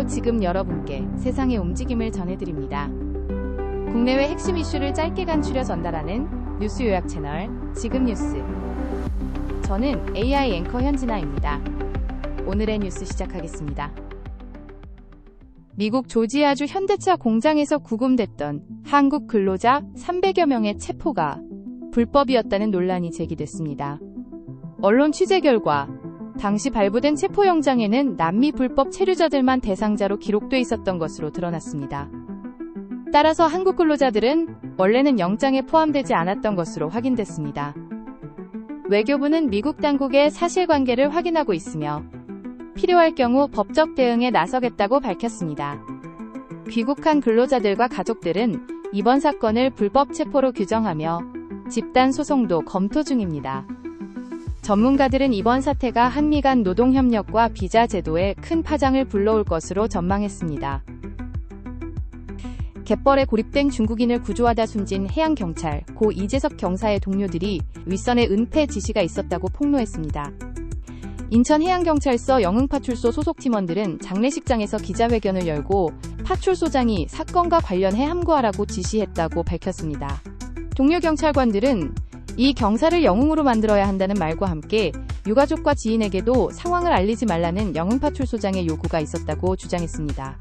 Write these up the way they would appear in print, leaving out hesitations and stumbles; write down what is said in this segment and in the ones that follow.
지금 여러분께 세상의 움직임을 전해드립니다. 국내외 핵심 이슈를 짧게 간추려 전달하는 뉴스 요약 채널 지금 뉴스. 저는 AI 앵커 현진아입니다. 오늘의 뉴스 시작하겠습니다. 미국 조지아주 현대차 공장에서 구금됐던 한국 근로자 300여 명의 체포가 불법이었다는 논란이 제기됐습니다. 언론 취재 결과 당시 발부된 체포영장에는 남미 불법 체류자들만 대상자로 기록돼 있었던 것으로 드러났습니다. 따라서 한국 근로자들은 원래는 영장에 포함되지 않았던 것으로 확인됐습니다. 외교부는 미국 당국의 사실관계를 확인하고 있으며 필요할 경우 법적 대응에 나서겠다고 밝혔습니다. 귀국한 근로자들과 가족들은 이번 사건을 불법 체포로 규정하며 집단 소송도 검토 중입니다. 전문가들은 이번 사태가 한미 간 노동협력과 비자 제도에 큰 파장을 불러올 것으로 전망했습니다. 갯벌에 고립된 중국인을 구조하다 숨진 해양경찰 고 이재석 경사의 동료들이 윗선에 은폐 지시가 있었다고 폭로했습니다. 인천해양경찰서 영흥파출소 소속 팀원들은 장례식장에서 기자회견을 열고 파출소장이 사건과 관련해 함구하라고 지시했다고 밝혔습니다. 동료 경찰관들은 이 경사를 영웅으로 만들어야 한다는 말과 함께 유가족과 지인에게도 상황을 알리지 말라는 영흥파출소장의 요구가 있었다고 주장했습니다.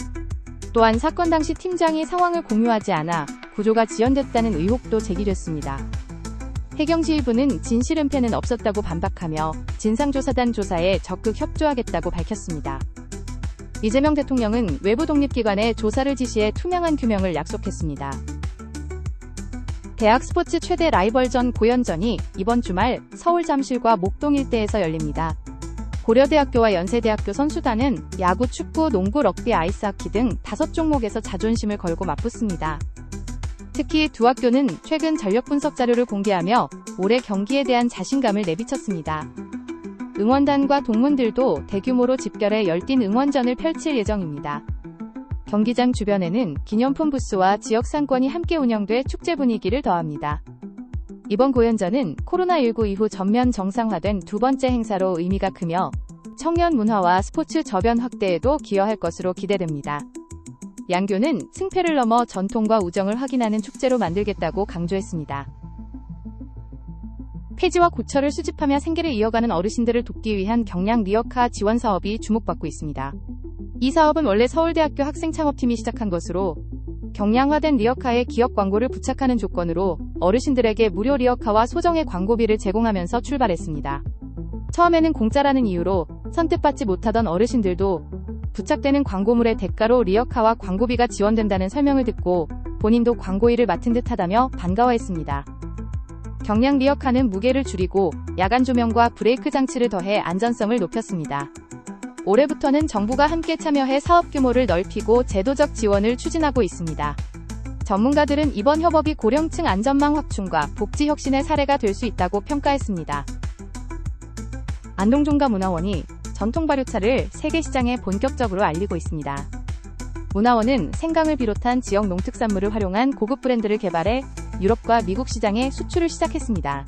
또한 사건 당시 팀장이 상황을 공유하지 않아 구조가 지연됐다는 의혹도 제기됐습니다. 해경지휘부는 진실 은폐는 없었다고 반박하며 진상조사단 조사에 적극 협조하겠다고 밝혔습니다. 이재명 대통령은 외부 독립기관에 조사를 지시해 투명한 규명을 약속했습니다. 대학 스포츠 최대 라이벌전 고연전이 이번 주말 서울 잠실과 목동 일대에서 열립니다. 고려대학교와 연세대학교 선수단은 야구, 축구, 농구, 럭비, 아이스하키 등 5종목에서 자존심을 걸고 맞붙습니다. 특히 두 학교는 최근 전력 분석 자료를 공개하며 올해 경기에 대한 자신감을 내비쳤습니다. 응원단과 동문들도 대규모로 집결해 열띤 응원전을 펼칠 예정입니다. 경기장 주변에는 기념품 부스와 지역 상권이 함께 운영돼 축제 분위기를 더합니다. 이번 고연전은 코로나19 이후 전면 정상화된 두 번째 행사로 의미가 크며 청년 문화와 스포츠 저변 확대에도 기여할 것으로 기대됩니다. 양교는 승패를 넘어 전통과 우정을 확인하는 축제로 만들겠다고 강조했습니다. 폐지와 고철을 수집하며 생계를 이어가는 어르신들을 돕기 위한 경량 리어카 지원 사업이 주목받고 있습니다. 이 사업은 원래 서울대학교 학생창업팀이 시작한 것으로 경량화된 리어카에 기업 광고를 부착하는 조건으로 어르신들에게 무료 리어카와 소정의 광고비를 제공하면서 출발했습니다. 처음에는 공짜라는 이유로 선택받지 못하던 어르신들도 부착되는 광고물의 대가로 리어카와 광고비가 지원된다는 설명을 듣고 본인도 광고일을 맡은 듯하다며 반가워했습니다. 경량 리어카는 무게를 줄이고 야간 조명과 브레이크 장치를 더해 안전성을 높였습니다. 올해부터는 정부가 함께 참여해 사업 규모를 넓히고 제도적 지원을 추진하고 있습니다. 전문가들은 이번 협업이 고령층 안전망 확충과 복지 혁신의 사례가 될 수 있다고 평가했습니다. 안동종가문화원이 전통 발효차를 세계 시장에 본격적으로 알리고 있습니다. 문화원은 생강을 비롯한 지역 농특산물을 활용한 고급 브랜드를 개발해 유럽과 미국 시장에 수출을 시작했습니다.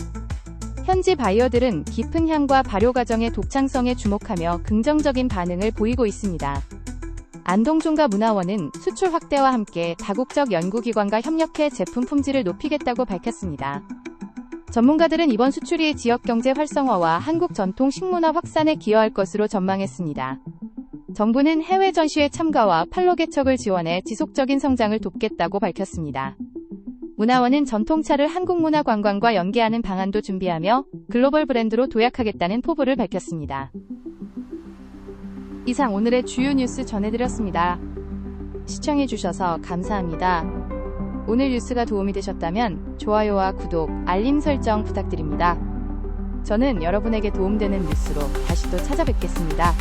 현지 바이어들은 깊은 향과 발효 과정의 독창성에 주목하며 긍정적인 반응을 보이고 있습니다. 안동종가문화원은 수출 확대와 함께 다국적 연구기관과 협력해 제품 품질을 높이겠다고 밝혔습니다. 전문가들은 이번 수출이 지역경제 활성화와 한국 전통 식문화 확산에 기여할 것으로 전망했습니다. 정부는 해외 전시회 참가와 판로 개척을 지원해 지속적인 성장을 돕겠다고 밝혔습니다. 문화원은 전통차를 한국 문화 관광과 연계하는 방안도 준비하며 글로벌 브랜드로 도약하겠다는 포부를 밝혔습니다. 이상 오늘의 주요 뉴스 전해드렸습니다. 시청해주셔서 감사합니다. 오늘 뉴스가 도움이 되셨다면 좋아요와 구독, 알림 설정 부탁드립니다. 저는 여러분에게 도움되는 뉴스로 다시 또 찾아뵙겠습니다.